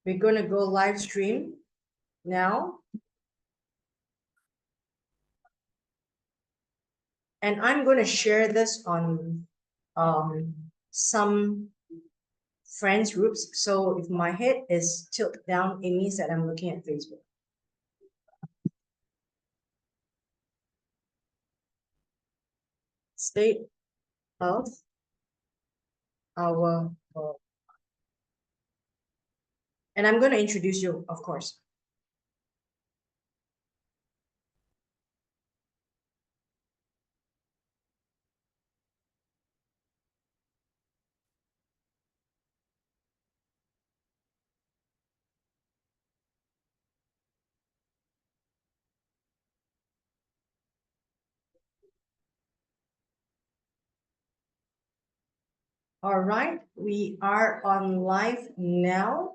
We're going to go live stream now. And I'm going to share this on some friends groups. So if my head is tilted down, it means that I'm looking at Facebook. State of our world. And I'm going to introduce you, of course. All right, we are on live now.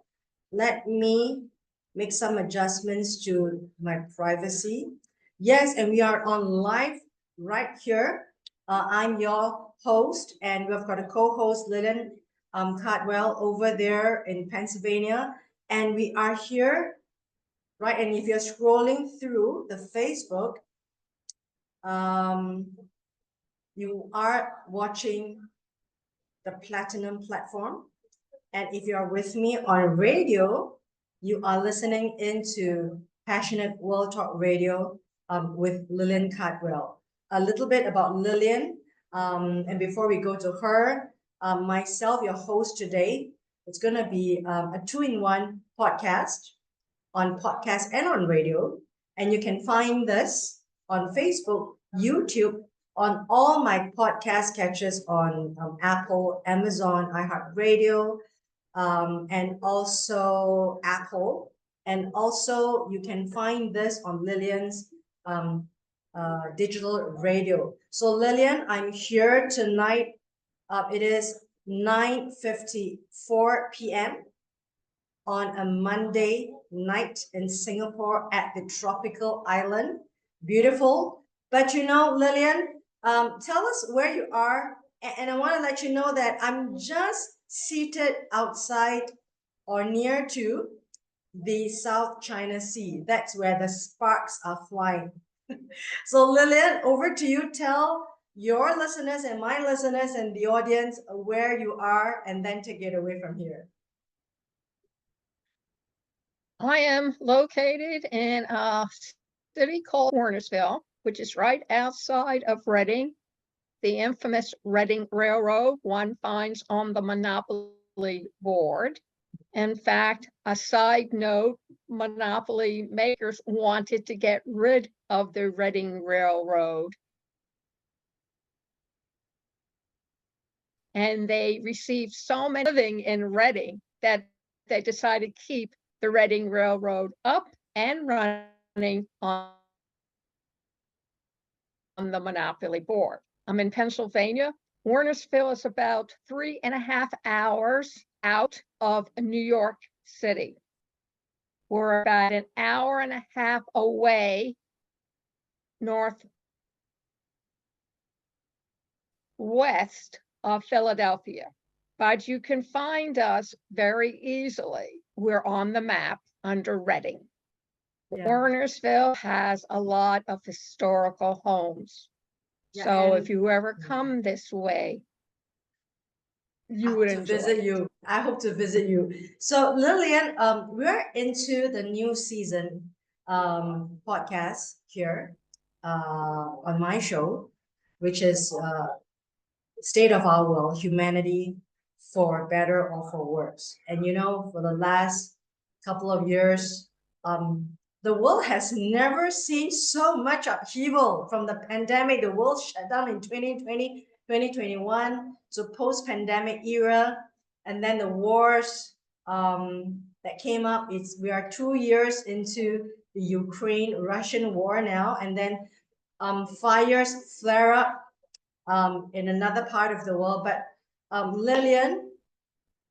Let me make some adjustments to my privacy. Yes, and we are on live right here. I'm your host, and we've got a co-host, Lillian Cardwell, over there in Pennsylvania. And we are here, right? And if you're scrolling through the Facebook, you are watching the Platinum platform. And if you are with me on radio, you are listening into Passionate World Talk Radio with Lillian Cardwell. A little bit about Lillian, and before we go to her, myself, your host today, it's going to be a two-in-one podcast on podcast and on radio. And you can find this on Facebook, YouTube, on all my podcast catches on Apple, Amazon, iHeartRadio, and also Apple. And also you can find this on Lillian's digital radio. So Lillian, I'm here tonight. It is 9:54 p.m. on a Monday night in Singapore at the tropical island. Beautiful. But you know, Lillian, tell us where you are. And I want to let you know that I'm just seated outside or near to the South China Sea. That's where the sparks are flying. So Lillian, over to you. Tell your listeners and my listeners and the audience where you are, and then take it away from here. I am located in a city called Warnersville, which is right outside of Reading, the infamous Reading Railroad one finds on the Monopoly board. In fact, a side note, Monopoly makers wanted to get rid of the Reading Railroad. And they received so many living in Reading that they decided to keep the Reading Railroad up and running on the Monopoly board. I'm in Pennsylvania. Warnersville is about 3.5 hours out of New York City. We're about an hour and a half away northwest of Philadelphia. But you can find us very easily. We're on the map under Reading. Yeah. Warnersville has a lot of historical homes. Yeah, so if you ever come this way, you would enjoy visit you. I hope to visit you. So Lillian, we're into the new season podcast here on my show, which is State of Our World, Humanity for Better or for Worse. And you know, for the last couple of years, the world has never seen so much upheaval. From the pandemic, the world shut down in 2020, 2021, to post-pandemic era, and then the wars that came up. We are 2 years into the Ukraine-Russian war now, and then fires flare up in another part of the world. But Lillian,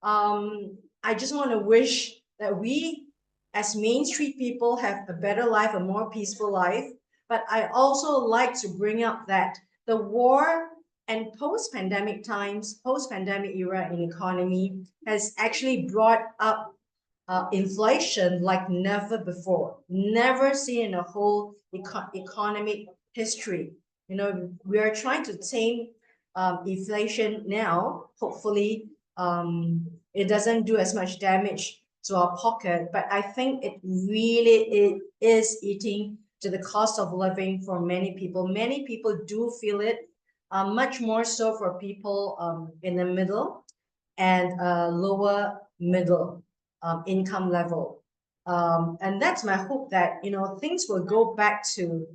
I just want to wish that we as Main Street people have a better life, a more peaceful life. But I also like to bring up that the war and post-pandemic times, post-pandemic era in economy has actually brought up inflation like never before, never seen in a whole economic history. You know, we are trying to tame inflation now. Hopefully, it doesn't do as much damage to our pocket, but I think it is eating to the cost of living for many people. Many people do feel it, much more so for people in the middle and lower middle income level. And that's my hope that, you know, things will go back to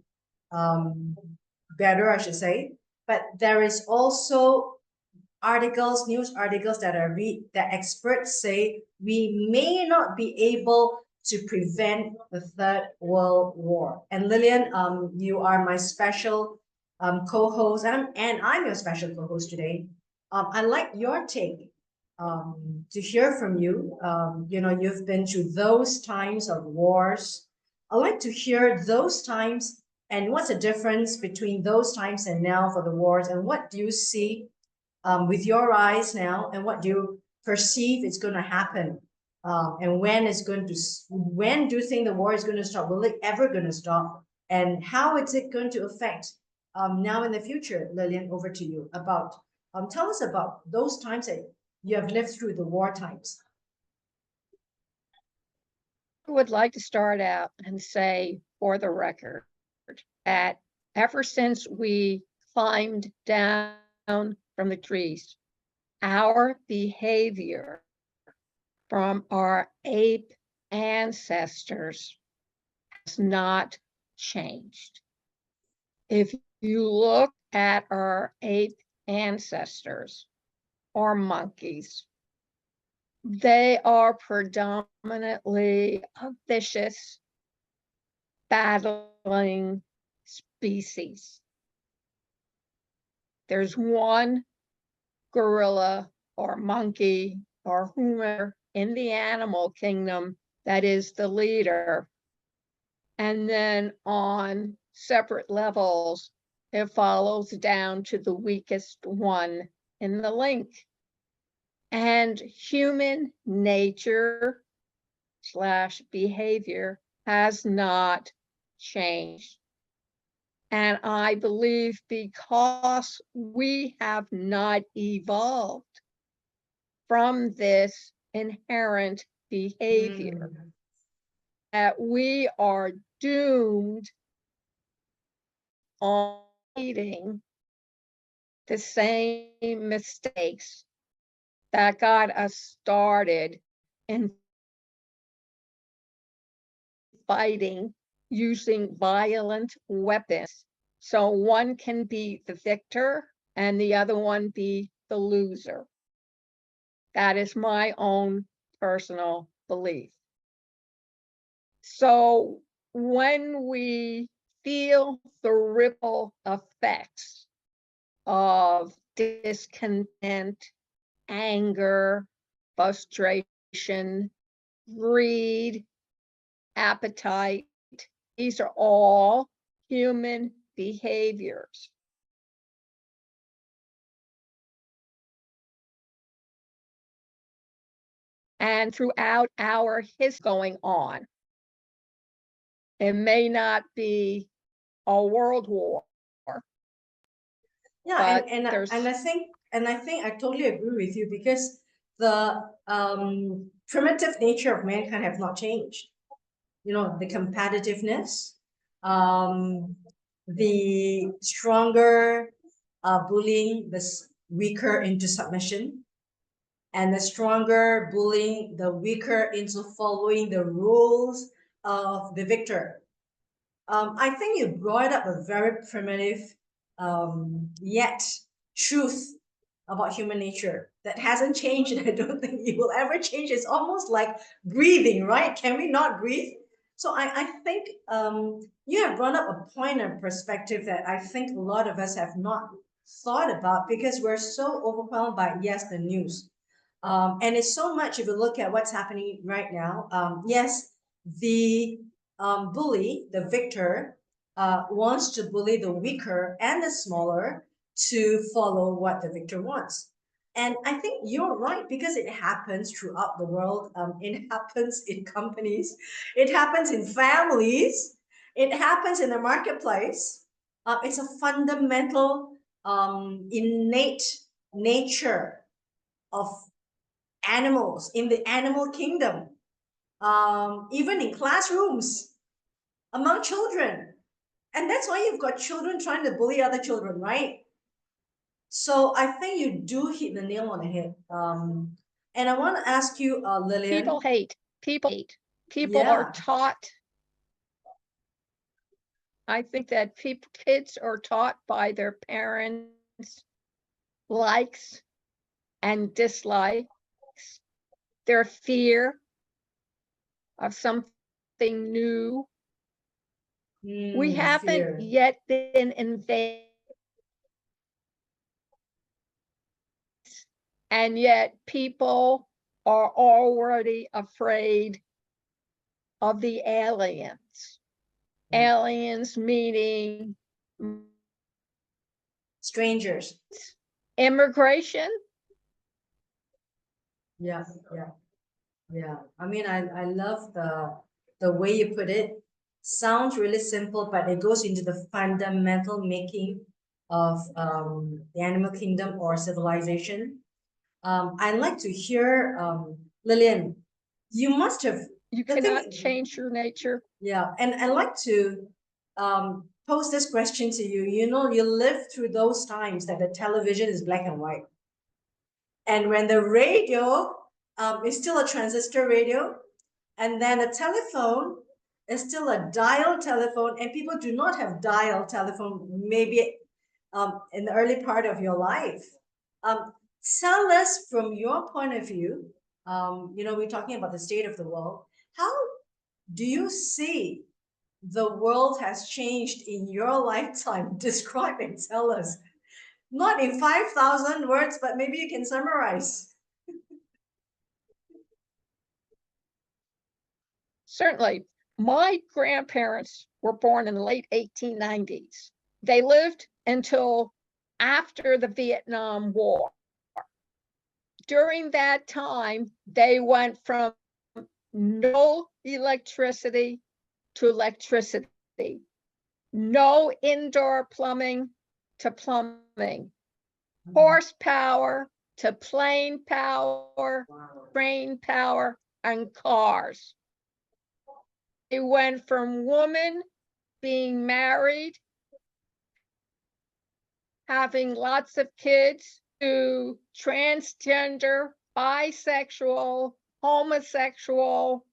better, I should say. But there is also articles, news articles that I read that experts say we may not be able to prevent the Third World War. And Lillian, you are my special co-host, and I'm your special co-host today. I'd like your take to hear from you. You know, you've been through those times of wars. I'd like to hear those times and what's the difference between those times and now for the wars, and what do you see with your eyes now, and what do you perceive is going to happen, and when do you think the war is going to stop? Will it ever going to stop? And how is it going to affect now in the future? Lillian, over to you. Tell us about those times that you have lived through, the war times. I would like to start out and say, for the record, that ever since we climbed down from the trees, our behavior from our ape ancestors has not changed. If you look at our ape ancestors or monkeys, they are predominantly a vicious, battling species. There's one gorilla or monkey or whomever in the animal kingdom that is the leader. And then on separate levels, it follows down to the weakest one in the link. And human nature / behavior has not changed. And I believe because we have not evolved from this inherent behavior, that we are doomed on repeating the same mistakes that got us started in fighting using violent weapons. So one can be the victor and the other one be the loser. That is my own personal belief. So when we feel the ripple effects of discontent, anger, frustration, greed, appetite, these are all human behaviors. And throughout our history going on, it may not be a world war. Yeah, and I think I totally agree with you, because the primitive nature of mankind have not changed. You know, the competitiveness, the stronger bullying the weaker into submission, and the stronger bullying the weaker into following the rules of the victor. I think you brought up a very primitive yet truth about human nature that hasn't changed, and I don't think it will ever change. It's almost like breathing, right? Can we not breathe? So I think you have brought up a point of perspective that I think a lot of us have not thought about, because we're so overwhelmed by, yes, the news. And it's so much, if you look at what's happening right now, yes, the bully, the victor, wants to bully the weaker and the smaller to follow what the victor wants. And I think you're right, because it happens throughout the world. It happens in companies, it happens in families, it happens in the marketplace. It's a fundamental, innate nature of animals in the animal kingdom, even in classrooms, among children. And that's why you've got children trying to bully other children, right? So I think you do hit the nail on the head. And I want to ask you, Lillian. People hate. People Yeah. are taught. I think that kids are taught by their parents likes and dislikes, their fear of something new. We haven't Fear. yet been invaded, and yet people are already afraid of the aliens. Aliens meaning Strangers. immigration. Yeah, yeah, yeah. I mean, I love the way you put it. Sounds really simple, but it goes into the fundamental making of the animal kingdom or civilization. I'd like to hear, Lillian, you must have. You the cannot thing, change your nature. yeah, and I'd like to pose this question to you. You know, you lived through those times that the television is black and white. And when the radio is still a transistor radio, and then the telephone is still a dial telephone, and people do not have dial telephone, maybe in the early part of your life. Tell us from your point of view, you know, we're talking about the state of the world. How do you see the world has changed in your lifetime? Describe and tell us. Not in 5,000 words, but maybe you can summarize. Certainly, my grandparents were born in the late 1890s. They lived until after the Vietnam War. During that time, they went from no electricity to electricity, no indoor plumbing to plumbing, horsepower to plane power, Wow. train power, and cars. They went from women being married, having lots of kids, to transgender, bisexual, homosexual,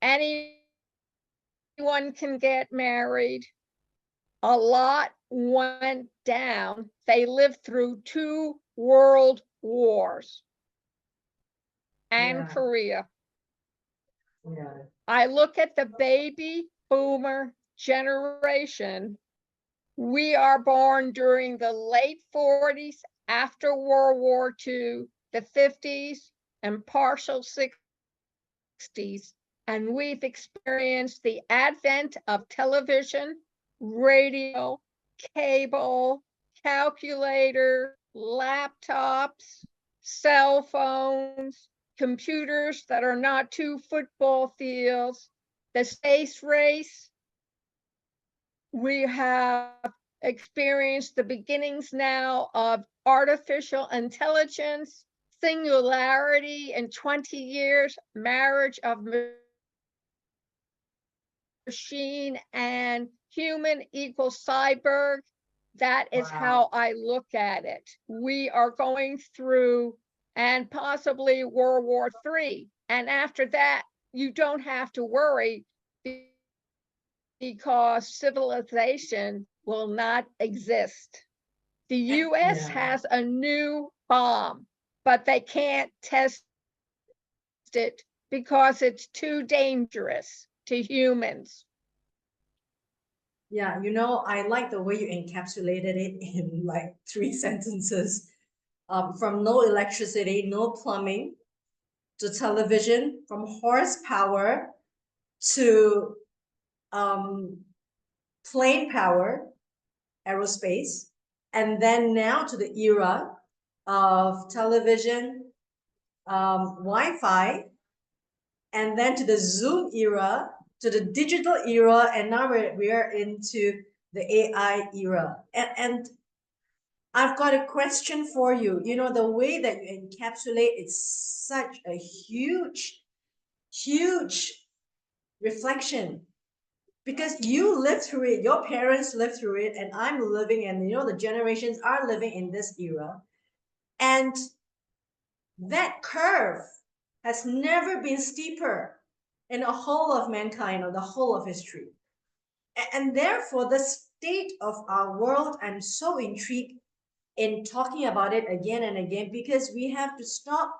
anyone can get married. A lot went down. They lived through 2 world wars and Yeah. Korea. Yeah. I look at the baby boomer generation. We are born during the late 40s, after World War II, the 50s, and partial 60s, and we've experienced the advent of television, radio, cable, calculator, laptops, cell phones, computers that are not 2 football fields, the space race. We have experienced the beginnings now of artificial intelligence, singularity in 20 years, marriage of machine and human equals cyborg. That is how I look at it. We are going through, and possibly World War III. And after that, you don't have to worry, because civilization will not exist. The US has a new bomb, but they can't test it because it's too dangerous to humans. Yeah, you know, I like the way you encapsulated it in like 3 sentences. From no electricity, no plumbing, to television, from horsepower to plane power, aerospace, and then now to the era of television, Wi-Fi, and then to the Zoom era, to the digital era, and now we are into the AI era. And I've got a question for you. You know, the way that you encapsulate, it's such a huge, huge reflection because you lived through it, your parents lived through it, and I'm living, and you know, the generations are living in this era. And that curve has never been steeper in the whole of mankind or the whole of history. And therefore, the state of our world, I'm so intrigued in talking about it again and again because we have to stop,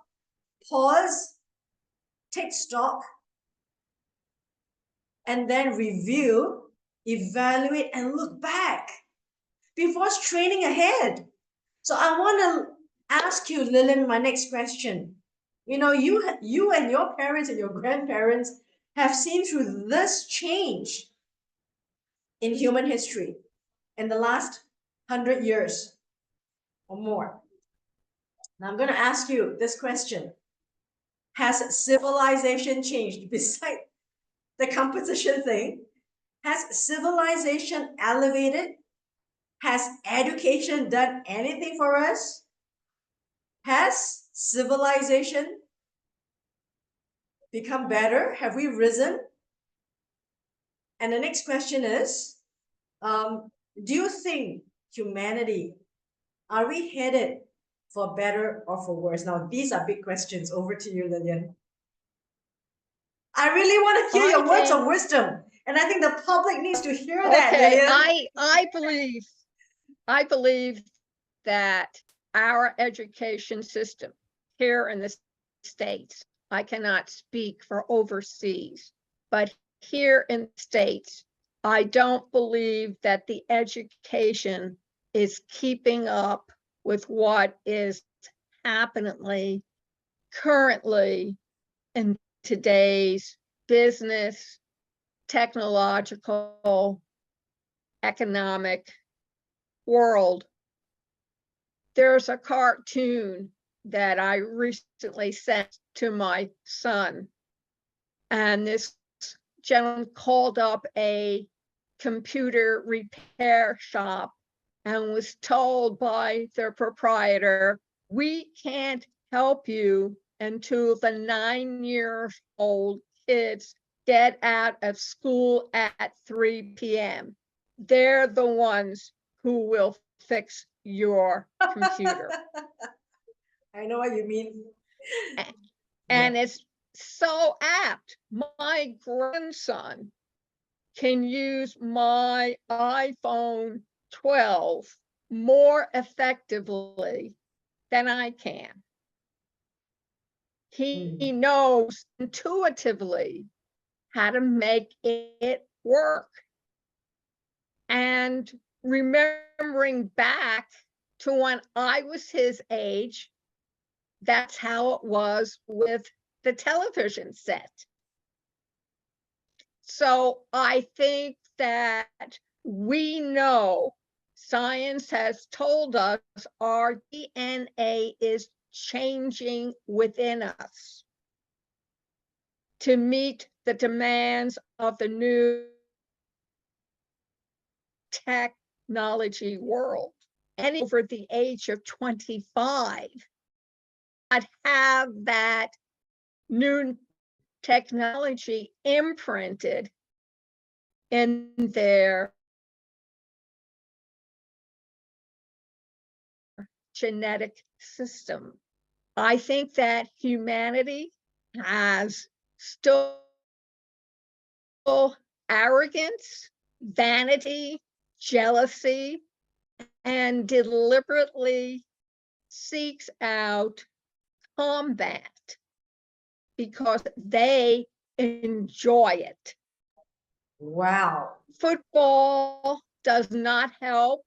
pause, take stock, and then review, evaluate, and look back before straining ahead. So I want to ask you, Lillian, my next question. You know, you and your parents and your grandparents have seen through this change in human history in the last 100 years or more. Now I'm going to ask you this question. Has civilization changed beside the composition thing? Has civilization elevated? Has education done anything for us? Has civilization become better? Have we risen? And the next question is, do you think humanity, are we headed for better or for worse? Now, these are big questions. Over to you, Lillian. I really want to hear your words of wisdom. And I think the public needs to hear that, Okay, Lillian. I believe that our education system here in the States, I cannot speak for overseas, but here in the States, I don't believe that the education is keeping up with what is happening currently in today's business, technological, economic world. There's a cartoon that I recently sent to my son, and this gentleman called up a computer repair shop and was told by their proprietor, "We can't help you until the 9-year-old kids get out of school at 3 p.m. They're the ones who will fix your computer." I know what you mean. And it's so apt. My grandson can use my iPhone 12 more effectively than I can. He knows intuitively how to make it work. And remembering back to when I was his age, that's how it was with the television set. So I think that we know, science has told us our DNA is changing within us to meet the demands of the new technology world. And over the age of 25, I'd have that new technology imprinted in their genetic system. I think that humanity has still arrogance, vanity, jealousy, and deliberately seeks out combat because they enjoy it. Wow. Football does not help.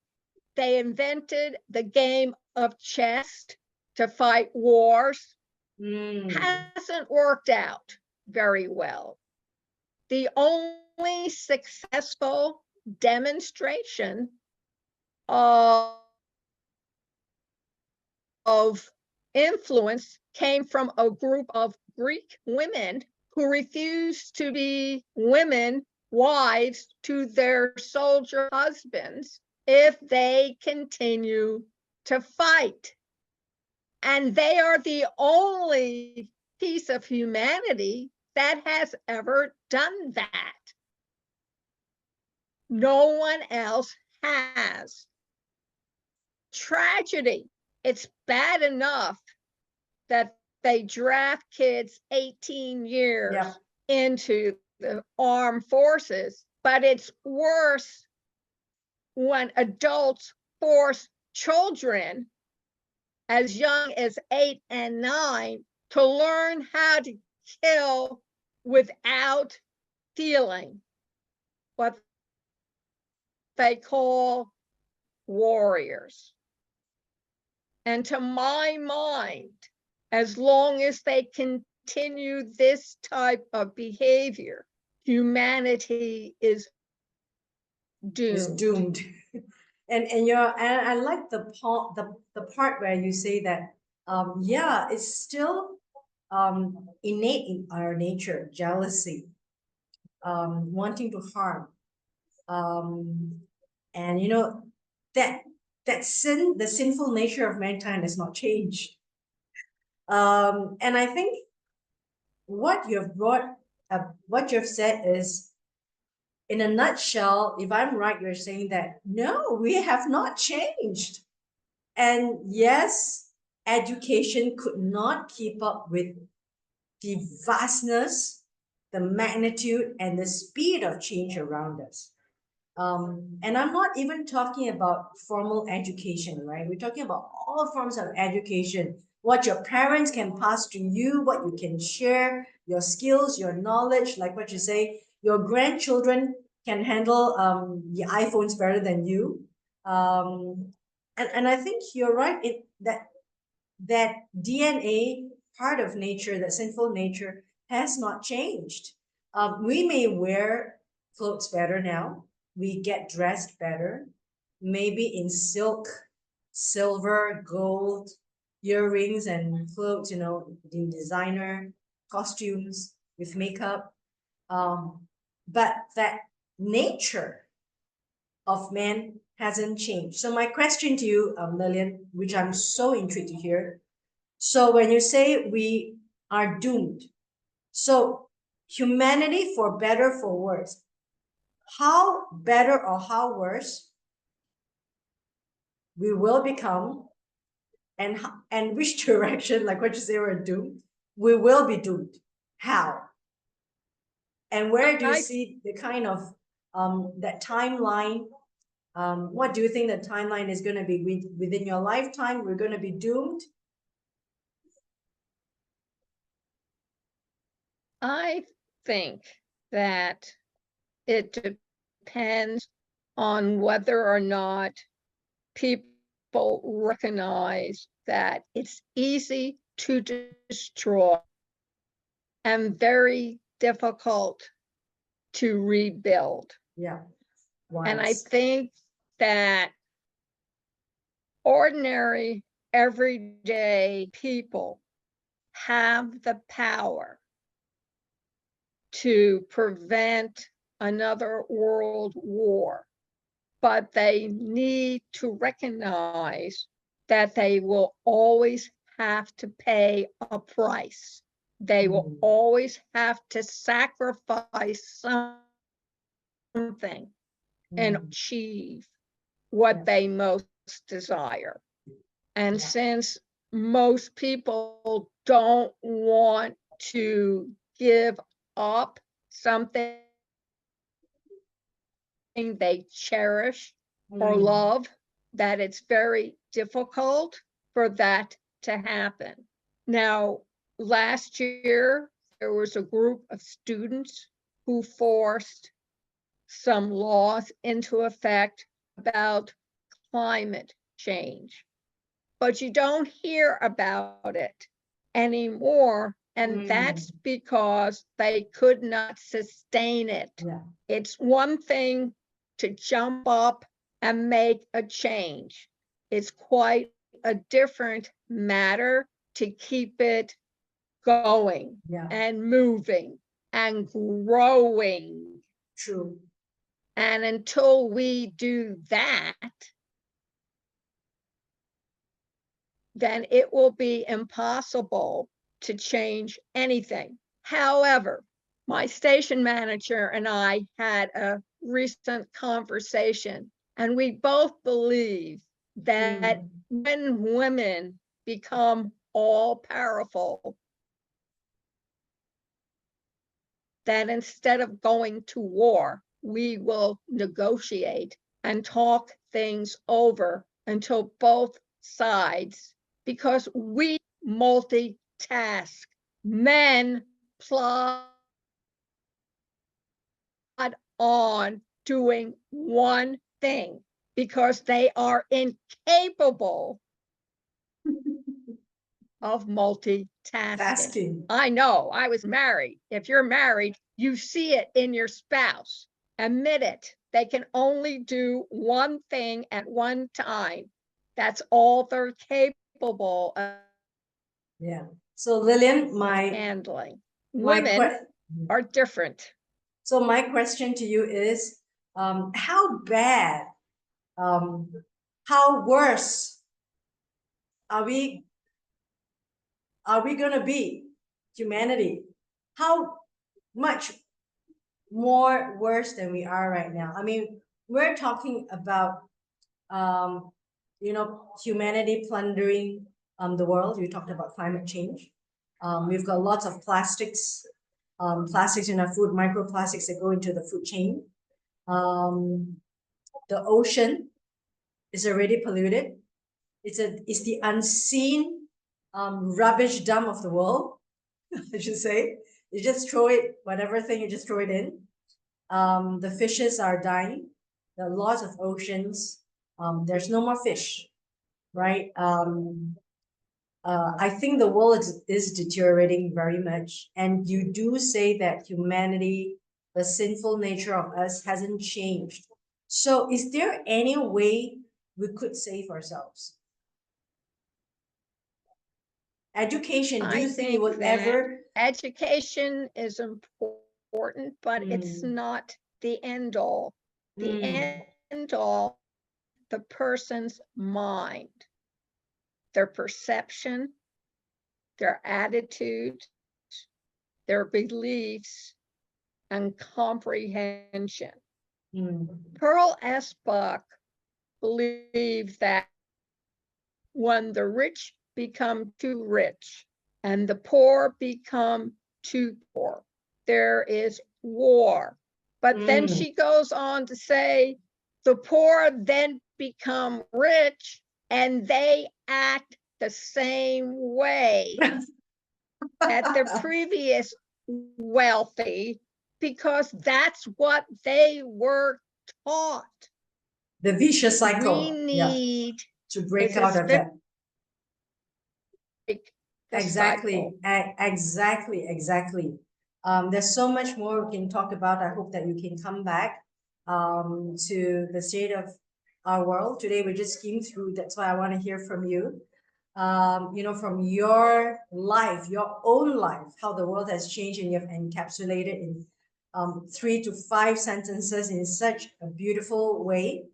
They invented the game of chess to fight wars. Hasn't worked out very well. The only successful demonstration of of influence came from a group of Greek women who refused to be women wives to their soldier husbands if they continue to fight. And they are the only piece of humanity that has ever done that. No one else has. Tragedy. It's bad enough that they draft kids 18 years Yeah. into the armed forces, but it's worse when adults force children as young as 8 and 9 to learn how to kill without feeling, what they call warriors. And to my mind, as long as they continue this type of behavior, humanity is Is doomed. doomed. And I like the part where you say that yeah, it's still innate in our nature, jealousy, wanting to harm, and that the sinful nature of mankind has not changed. And I think what what you've said is, in a nutshell, if I'm right, you're saying that no, we have not changed. And yes, education could not keep up with the vastness, the magnitude, and the speed of change around us. And I'm not even talking about formal education, right? We're talking about all forms of education, what your parents can pass to you, what you can share, your skills, your knowledge, like what you say, your grandchildren can handle the iPhones better than you. And I think you're right in that DNA part of nature, that sinful nature, has not changed. We may wear clothes better now. We get dressed better, maybe in silk, silver, gold, earrings and clothes, in designer costumes with makeup. But that nature of man hasn't changed. So my question to you, Lillian, which I'm so intrigued to hear. So when you say we are doomed, so humanity, for better, for worse, how better or how worse we will become, and which direction, like what you say, we're doomed, we will be doomed. How? And where do you see the kind of that timeline? What do you think the timeline is going to be within your lifetime? We're going to be doomed. I think that it depends on whether or not people recognize that it's easy to destroy and very difficult to rebuild. Yeah. And I think that ordinary, everyday people have the power to prevent another world war, but they need to recognize that they will always have to pay a price. They will always have to sacrifice something and achieve what they most desire. And since most people don't want to give up something they cherish or love, that it's very difficult for that to happen. Now, last year, there was a group of students who forced some laws into effect about climate change, but you don't hear about it anymore. And that's because they could not sustain it. Yeah. It's one thing to jump up and make a change. It's quite a different matter to keep it going Yeah, and moving and growing. true. And until we do that, then it will be impossible to change anything. However, my station manager and I had a recent conversation, and we both believe that when women become all powerful, that instead of going to war, we will negotiate and talk things over until both sides, because we multitask. Men plod on doing one thing because they are incapable of multitasking. Tasking. I know, I was married. If you're married, you see it in your spouse. Admit it. They can only do one thing at one time. That's all they're capable of Yeah. So Lillian, handling. my Women are different. so my question to you is, how bad, how worse are we gonna be, humanity? How much more worse than we are right now? I mean, we're talking about, um, humanity plundering the world. You talked about climate change. We've got lots of plastics in our food, microplastics that go into the food chain. The ocean is already polluted. It's the unseen rubbish dump of the world, I should say. You just throw it, whatever thing, you just throw it in. The fishes are dying. There are lots of oceans. There's no more fish, right? I think the world is deteriorating very much. And you do say that humanity, the sinful nature of us, hasn't changed. So, is there any way we could save ourselves? Education, do I you think it think will that ever? education is important, but it's not the end all. The end all, the person's mind, their perception, their attitude, their beliefs, and comprehension. Pearl S. Buck believed that when the rich become too rich and the poor become too poor, there is war. But then she goes on to say, the poor then become rich and they act the same way that the previous wealthy, because that's what they were taught. The vicious cycle. We need to break out of that. Exactly. Exactly. There's so much more we can talk about. I hope that you can come back to the state of our world. Today we just came through. That's why I want to hear from you. From your life, your own life, how the world has changed, and you've encapsulated in 3 to 5 sentences in such a beautiful way.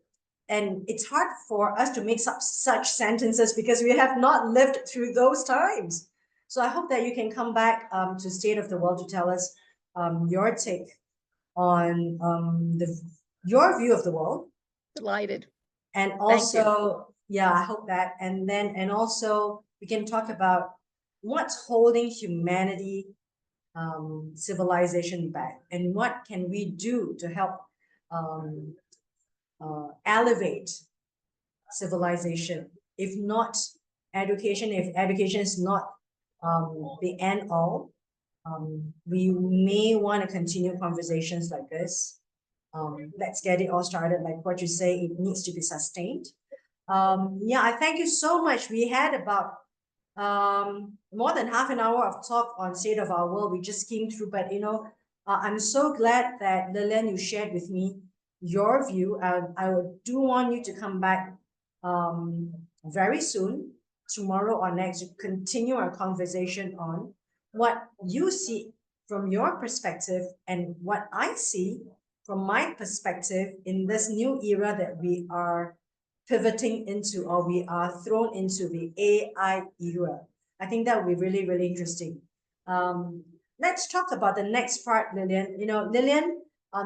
And it's hard for us to make such sentences because we have not lived through those times. So I hope that you can come back to State of the World to tell us your take on your view of the world. Delighted. And also, yeah, I hope that. And also we can talk about what's holding humanity, civilization back, and what can we do to help elevate civilization. If not education, if education is not the end all, we may want to continue conversations like this. Let's get it all started. Like what you say, it needs to be sustained. Yeah, I thank you so much. We had about more than half an hour of talk on state of our world. We just came through, but I'm so glad that Lillian, you shared with me your view. I do want you to come back very soon tomorrow or next to continue our conversation on what you see from your perspective and what I see from my perspective in this new era that we are pivoting into, or we are thrown into, the AI era. I think that would be really, really interesting. Let's talk about the next part, Lillian. Lillian,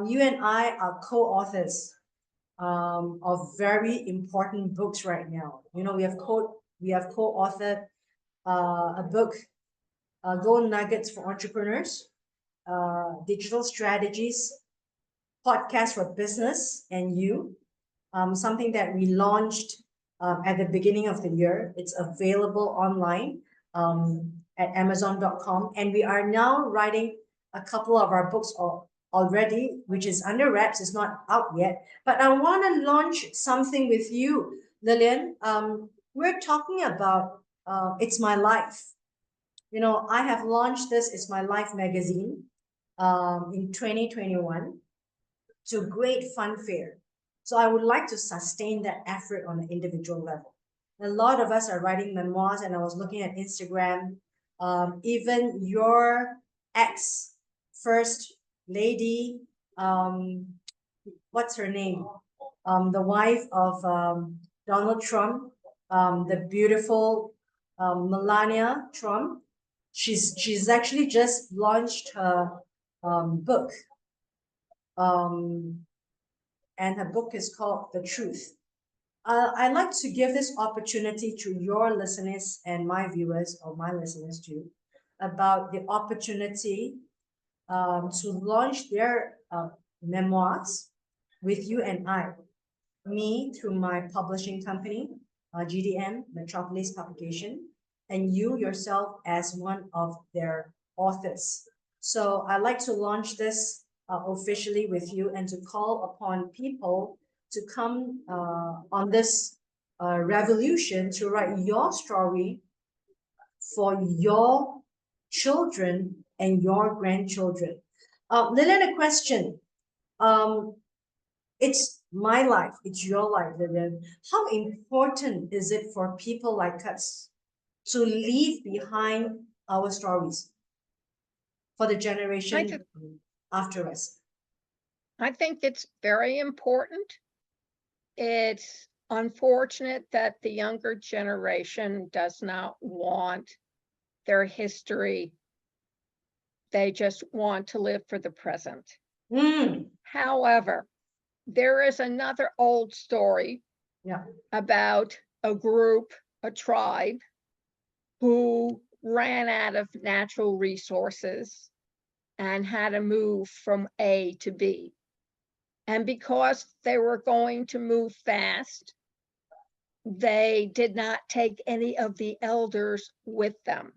you and I are co-authors of very important books right now. We have co-authored a book, Gold Nuggets for Entrepreneurs, Digital Strategies, Podcast for Business, and You. Something that we launched at the beginning of the year. It's available online at Amazon.com, and we are now writing a couple of our books already, which is under wraps. It's not out yet, but I want to launch something with you, Lillian. We're talking about It's My Life. I have launched this It's My Life magazine in 2021 to great fanfare. So I would like to sustain that effort on an individual level. A lot of us are writing memoirs, and I was looking at Instagram. Even your ex first lady, what's her name? The wife of Donald Trump, the beautiful Melania Trump. She's actually just launched her book, and her book is called The Truth. I'd like to give this opportunity to your listeners and my viewers, or my listeners too, about the opportunity to launch their memoirs with you and I. Me through my publishing company, GDM, Metropolis Publication, and you yourself as one of their authors. So I'd like to launch this officially with you, and to call upon people to come on this revolution to write your story for your children and your grandchildren. Lillian, a question. It's my life, it's your life, Lillian. How important is it for people like us to leave behind our stories for the generation after us? I think it's very important. It's unfortunate that the younger generation does not want their history. They just want to live for the present. However, there is another old story about a group, a tribe, who ran out of natural resources and had to move from A to B. And because they were going to move fast, they did not take any of the elders with them.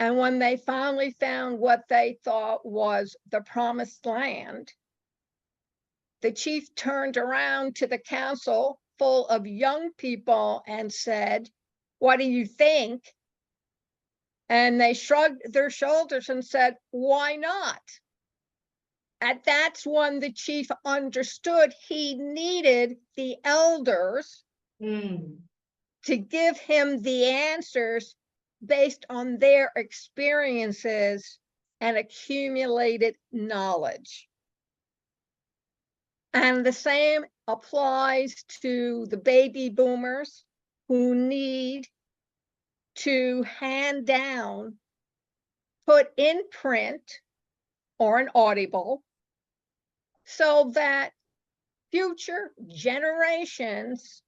And when they finally found what they thought was the promised land, the chief turned around to the council full of young people and said, "What do you think?" And they shrugged their shoulders and said, "Why not?" And that's when the chief understood he needed the elders to give him the answers based on their experiences and accumulated knowledge. And the same applies to the baby boomers who need to hand down, put in print or an audible, so that future generations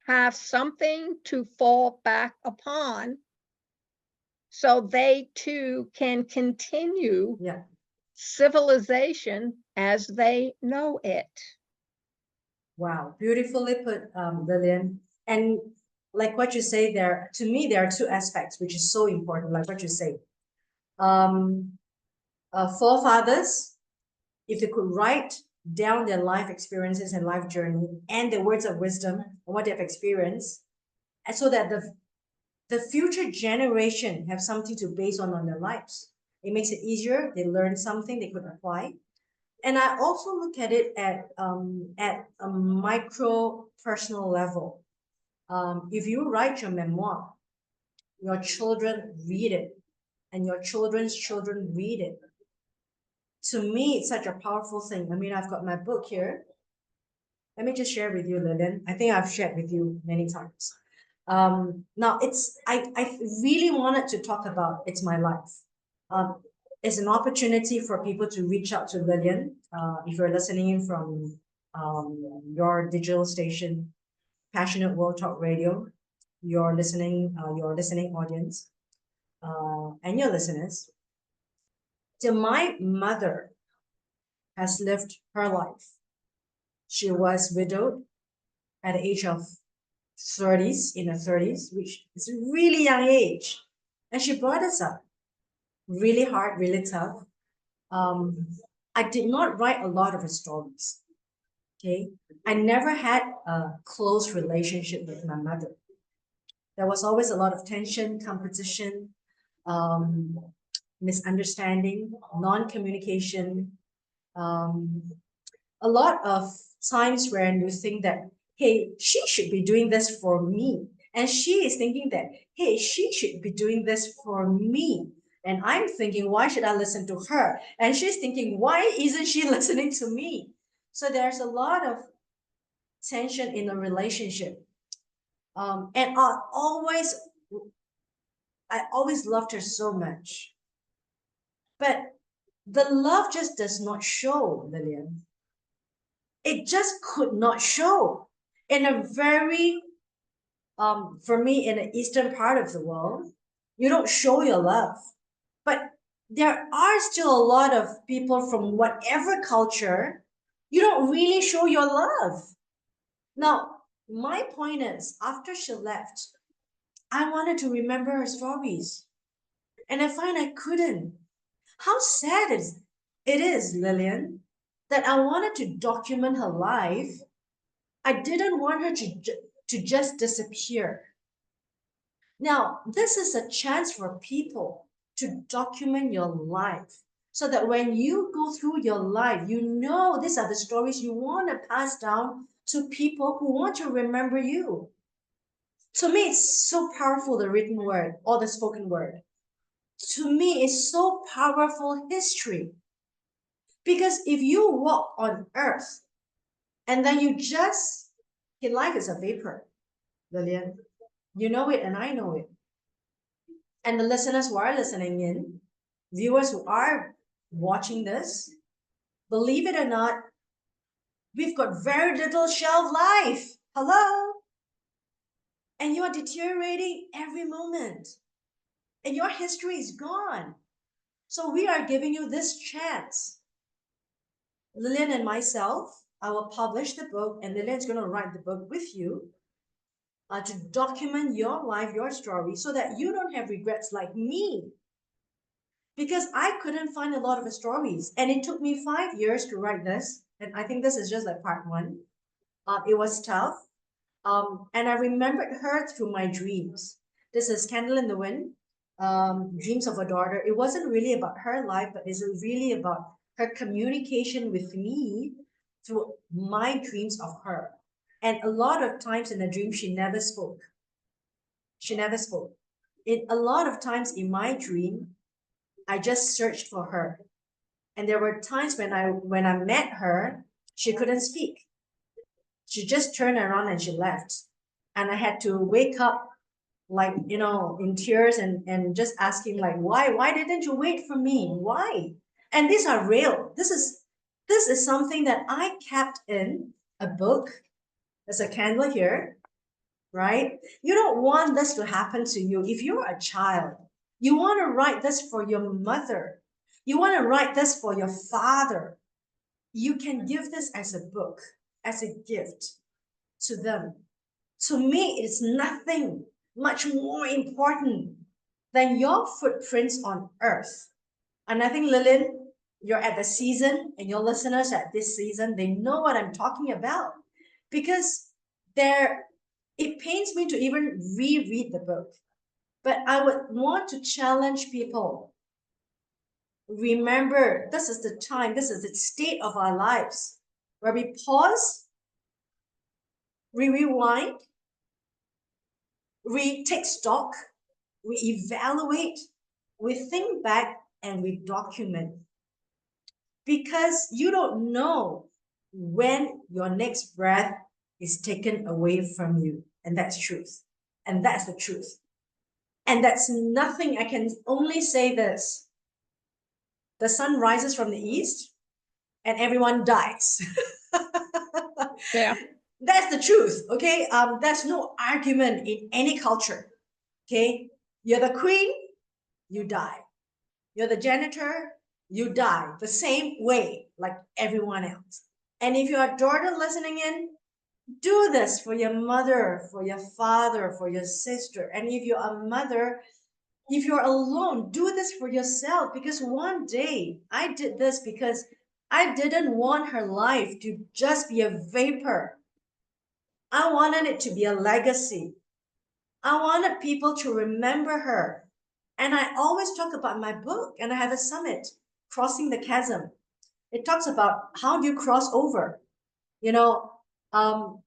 have something to fall back upon, so they too can continue civilization as they know it. Wow, beautifully put, Lillian. And like what you say there, to me, there are two aspects which is so important, like what you say. Forefathers, if they could write down their life experiences and life journey and the words of wisdom and what they've experienced, and so that the future generation have something to base on their lives. It makes it easier. They learn something they could apply. And I also look at it at a micro personal level. If you write your memoir, your children read it, and your children's children read it. To me, it's such a powerful thing. I mean, I've got my book here. Let me just share with you, Lillian. I think I've shared with you many times. Now, I really wanted to talk about It's My Life. It's an opportunity for people to reach out to Lillian. If you're listening in from your digital station, Passionate World Talk Radio, your listening audience, and your listeners. My mother has lived her life. She was widowed at the age of 30s, in her 30s, which is a really young age. And she brought us up really hard, really tough. I did not write a lot of her stories. Okay. I never had a close relationship with my mother. There was always a lot of tension, competition, misunderstanding, non-communication, a lot of times when you think that, hey, she should be doing this for me. And she is thinking that, hey, she should be doing this for me. And I'm thinking, why should I listen to her? And she's thinking, why isn't she listening to me? So there's a lot of tension in a relationship. And I always loved her so much. But the love just does not show, Lillian. It just could not show in a very for me in the eastern part of the world. You don't show your love, but there are still a lot of people from whatever culture. You don't really show your love. Now my point is, after she left, I wanted to remember her stories, and I find I couldn't. How sad it is, Lillian, that I wanted to document her life. I didn't want her to just disappear. Now, this is a chance for people to document your life so that when you go through your life, you know these are the stories you want to pass down to people who want to remember you. To me, it's so powerful, the written word or the spoken word. To me, it's so powerful history. Because if you walk on earth and then you just, life is a vapor, Lillian. You know it and I know it. And the listeners who are listening in, viewers who are watching this, believe it or not, we've got very little shelf life. Hello? And you're deteriorating every moment. And your history is gone. So we are giving you this chance. Lillian and myself, I will publish the book, and Lillian's going to write the book with you to document your life, your story, so that you don't have regrets like me. Because I couldn't find a lot of stories, and it took me 5 years to write this. And I think this is just like part one. It was tough. And I remembered her through my dreams. This is Candle in the Wind, Dreams of a Daughter. It wasn't really about her life, but it's really about her communication with me through my dreams of her. And a lot of times in the dream, she never spoke. She never spoke. A lot of times in my dream, I just searched for her. And there were times when I met her, she couldn't speak. She just turned around and she left. And I had to wake up like, in tears and just asking like, why didn't you wait for me? Why? And these are real. This is something that I kept in a book. There's a candle here, right? You don't want this to happen to you. If you're a child, you want to write this for your mother. You want to write this for your father. You can give this as a book, as a gift to them. To me, it's nothing much more important than your footprints on earth. And I think, Lillian, you're at the season, and your listeners at this season, they know what I'm talking about. Because it pains me to even reread the book. But I would want to challenge people. Remember, this is the time, this is the state of our lives where we pause, we rewind, We take stock, we evaluate, we think back, and we document, because you don't know when your next breath is taken away from you. And that's truth. And that's the truth. And that's nothing. I can only say this: the sun rises from the east and everyone dies. Yeah. That's the truth. Okay. There's no argument in any culture. Okay. You're the queen, you die. You're the janitor, you die the same way like everyone else. And if you're a daughter listening in, do this for your mother, for your father, for your sister. And if you're a mother, if you're alone, do this for yourself, because one day I did this because I didn't want her life to just be a vapor. I wanted it to be a legacy. I wanted people to remember her. And I always talk about my book, and I have a summit, Crossing the Chasm. It talks about how do you cross over. You know, um,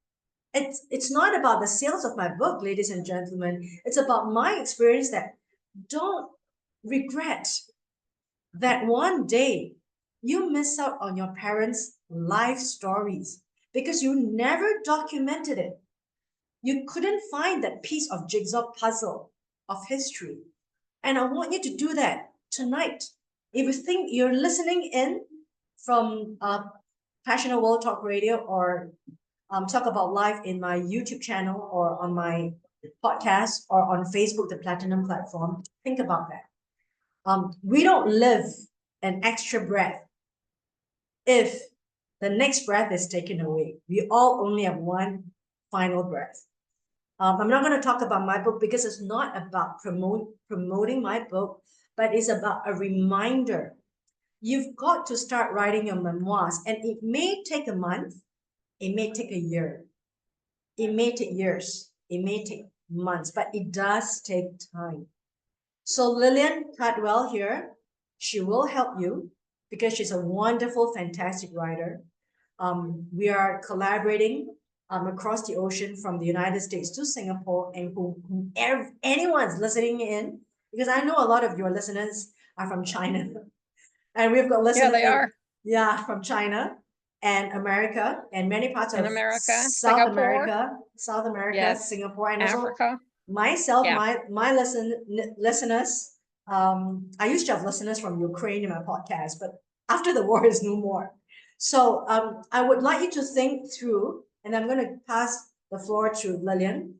it's not about the sales of my book, ladies and gentlemen. It's about my experience. That don't regret that one day you miss out on your parents' life stories because you never documented it. You couldn't find that piece of jigsaw puzzle of history. And I want you to do that tonight. If you think you're listening in from Passionate World Talk Radio, or Talk About Life in my YouTube channel, or on my podcast, or on Facebook, the Platinum platform, think about that. We don't live an extra breath if the next breath is taken away. We all only have one final breath. I'm not going to talk about my book because it's not about promoting my book, but it's about a reminder. You've got to start writing your memoirs, and it may take a month, it may take a year, it may take years, it may take months, but it does take time. So Lillian Cardwell here, she will help you because she's a wonderful, fantastic writer. We are collaborating across the ocean from the United States to Singapore, and anyone's listening in, because I know a lot of your listeners are from China, and we've got Yeah, listeners they are from China and America and many parts in of America, South Singapore, America, yes, Singapore, and also Africa. myself, Yeah. my listeners. I used to have listeners from Ukraine in my podcast, but after the war is no more. So I would like you to think through, and I'm going to pass the floor to Lillian.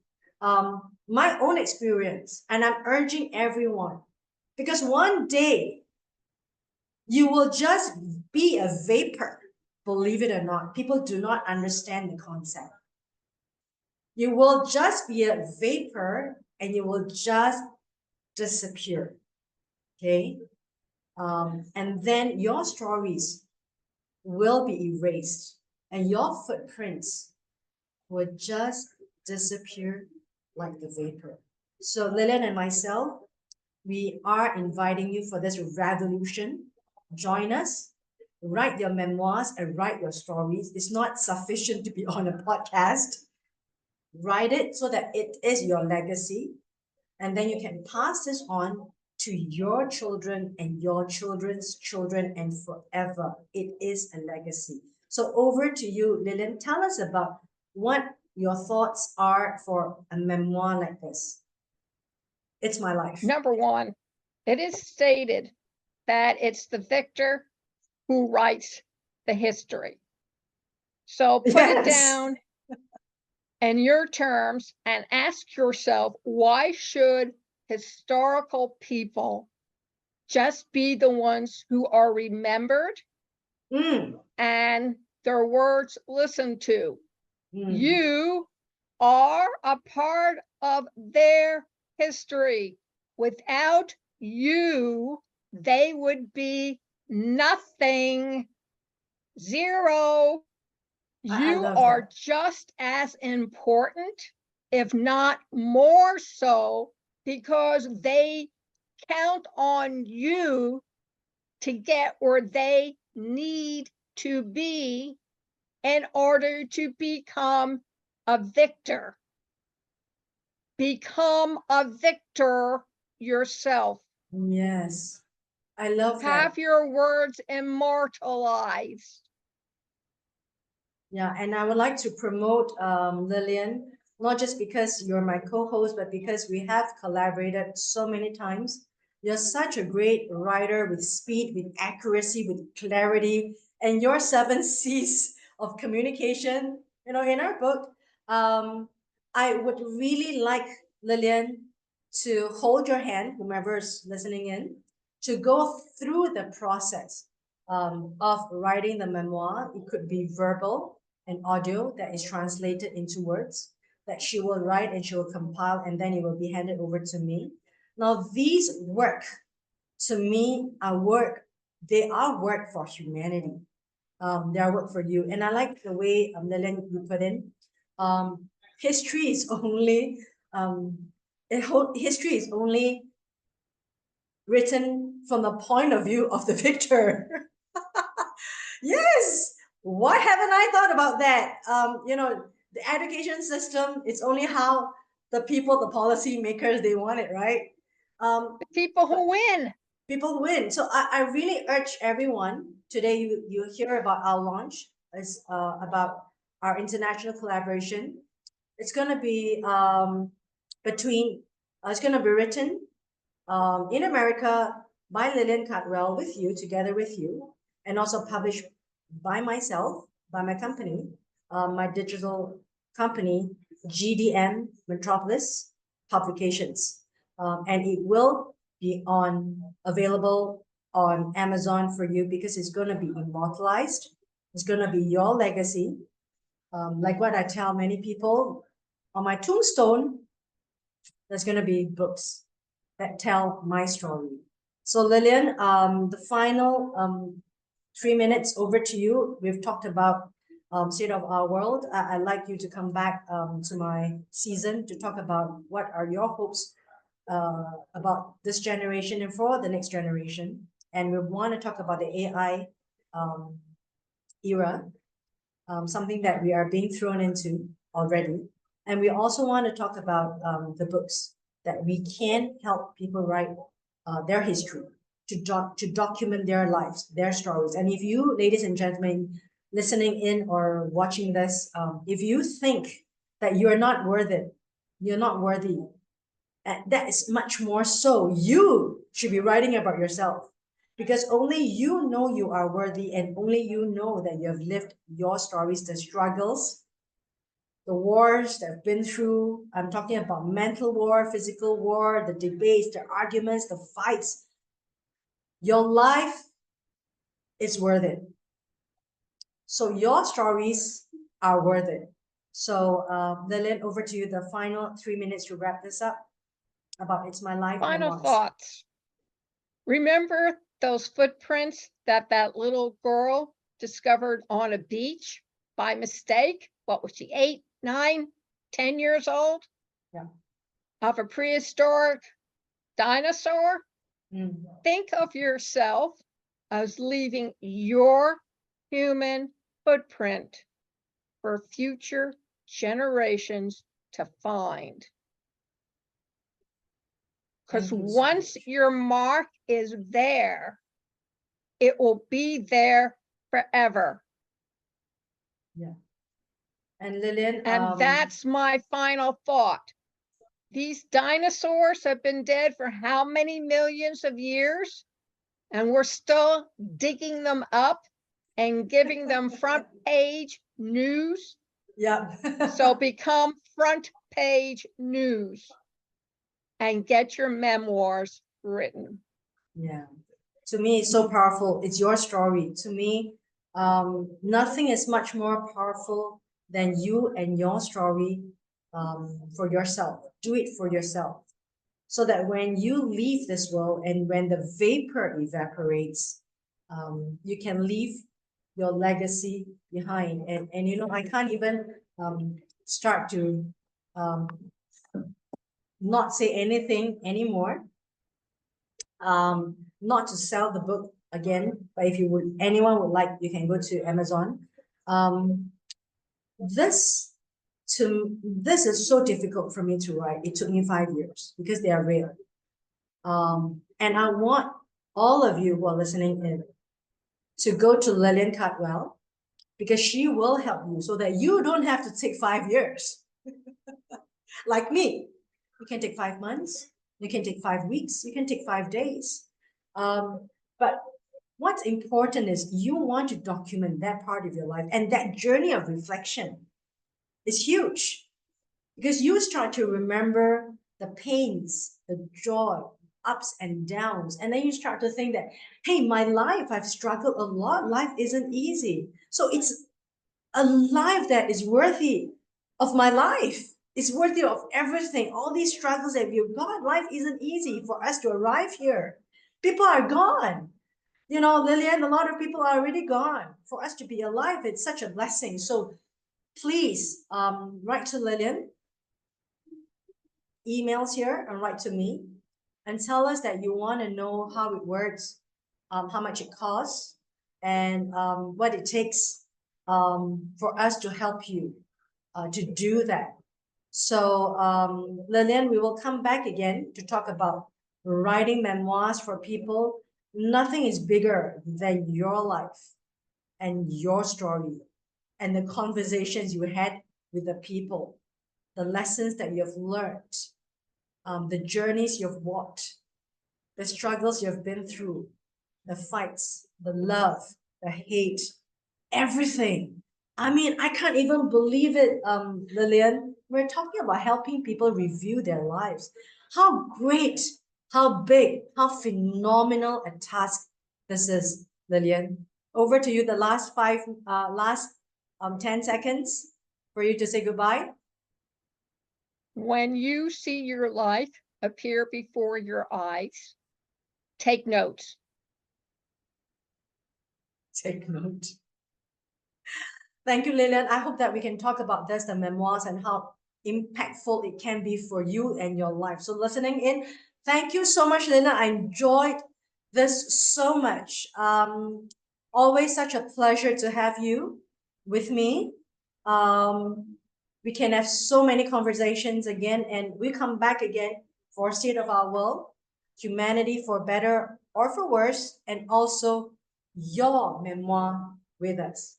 My own experience, and I'm urging everyone, because one day you will just be a vapor. Believe it or not, people do not understand the concept. You will just be a vapor, and you will just disappear. Okay. And then your stories will be erased, and your footprints will just disappear like the vapor. So Lillian and myself, we are inviting you for this revolution. Join us, write your memoirs and write your stories. It's not sufficient to be on a podcast. Write it so that it is your legacy, and then you can pass this on to your children and your children's children, and forever. It is a legacy. So over to you, Lillian. Tell us about what your thoughts are for a memoir like this. It's my life. Number one, it is stated that it's the victor who writes the history. So put it down in your terms and ask yourself, why should historical people just be the ones who are remembered and their words listened to? You are a part of their history. Without you, they would be nothing, zero. You are that. just as important, if not more so, because they count on you to get where they need to be in order to become a victor. Become a victor yourself. Yes. I love that. Have your words immortalized. Yeah, and I would like to promote Lillian, not just because you're my co-host, but because we have collaborated so many times. You're such a great writer with speed, with accuracy, with clarity, and your seven C's of communication. You know, in our book, I would really like Lillian to hold your hand, whomever is listening in, to go through the process of writing the memoir. It could be verbal and audio that is translated into words that she will write and she will compile, and then it will be handed over to me. Now, these work to me are work, they are work for humanity. They are work for you. And I like the way Lillian, you put in history is only history is only written from the point of view of the victor. Yes. Why haven't I thought about that? The education system, it's only how the people, the policy makers, they want it, right? The people who win. People win. So I really urge everyone today, you hear about our launch, is about our international collaboration. It's going to be between, it's going to be written in America by Lillian Cardwell with you, together with you, and also published by myself, by my company, my digital company, GDM Metropolis Publications. And it will be available on Amazon for you because it's going to be immortalized. It's going to be your legacy. Like what I tell many people, on my tombstone, there's going to be books that tell my story. So Lillian, the final 3 minutes over to you. We've talked about state of our world. I'd like you to come back to my season to talk about what are your hopes about this generation and for the next generation. And we want to talk about the AI era, something that we are being thrown into already. And we also want to talk about the books that we can help people write their history, to document their lives, their stories. And if you, ladies and gentlemen, listening in or watching this, if you think that you're not worthy, that is much more so. You should be writing about yourself because only you know you are worthy, and only you know that you have lived your stories, the struggles, the wars that have been through. I'm talking about mental war, physical war, the debates, the arguments, the fights. Your life is worth it. So your stories are worth it. So Lillian, over to you, the final 3 minutes to wrap this up about It's My Life. Final memoirs. thoughts. Remember those footprints that little girl discovered on a beach by mistake? What was she, 8, 9, 10 years old? Yeah. Of a prehistoric dinosaur? Think of yourself as leaving your human footprint for future generations to find. Because once your mark is there, it will be there forever. Yeah. And Lillian, and that's my final thought. These dinosaurs have been dead for how many millions of years? And we're still digging them up and giving them front page news. Yeah. So become front page news and get your memoirs written. Yeah. To me, it's so powerful. It's your story. To me, nothing is much more powerful than you and your story for yourself. Do it for yourself. So that when you leave this world and when the vapor evaporates, you can leave your legacy behind. And you know, I can't even start to not say anything anymore. Not to sell the book again, but if you would, anyone would like, you can go to Amazon. This this is so difficult for me to write. It took me 5 years because they are rare. And I want all of you who are listening in to go to Lillian Cardwell, because she will help you so that you don't have to take 5 years. Like me, you can take 5 months, you can take 5 weeks, you can take 5 days. But what's important is you want to document that part of your life, and that journey of reflection is huge, because you start to remember the pains, the joy, ups and downs, and then you start to think that, hey, my life, I've struggled a lot. Life isn't easy. So it's a life that is worthy of my life. It's worthy of everything. All these struggles that we've got, life isn't easy for us to arrive here. People are gone. You know, Lillian, a lot of people are already gone. For us to be alive, it's such a blessing. So please write to Lillian, emails here, and write to me and tell us that you want to know how it works, how much it costs, and what it takes for us to help you to do that. So Lillian, we will come back again to talk about writing memoirs for people. Nothing is bigger than your life and your story and the conversations you had with the people, the lessons that you have learned, the journeys you've walked, the struggles you've been through, the fights, the love, the hate, everything. I mean, I can't even believe it, Lillian. We're talking about helping people review their lives. How great, how big, how phenomenal a task this is, Lillian. Over to you, the last 10 seconds for you to say goodbye. When you see your life appear before your eyes, take notes. Take note. Thank you, Lillian. I hope that we can talk about this, the memoirs, and how impactful it can be for you and your life. So listening in, thank you so much, Lillian. I enjoyed this so much. Always such a pleasure to have you with me. We can have so many conversations again, and we come back again for State of Our World, Humanity for Better or for Worse, and also your memoir with us.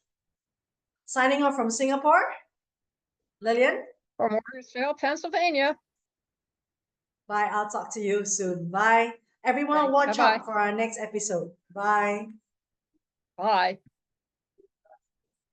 Signing off from Singapore, Lillian. From Warrensville, Pennsylvania. Bye. I'll talk to you soon. Bye. Everyone, watch Bye-bye. out for our next episode. Bye. Bye.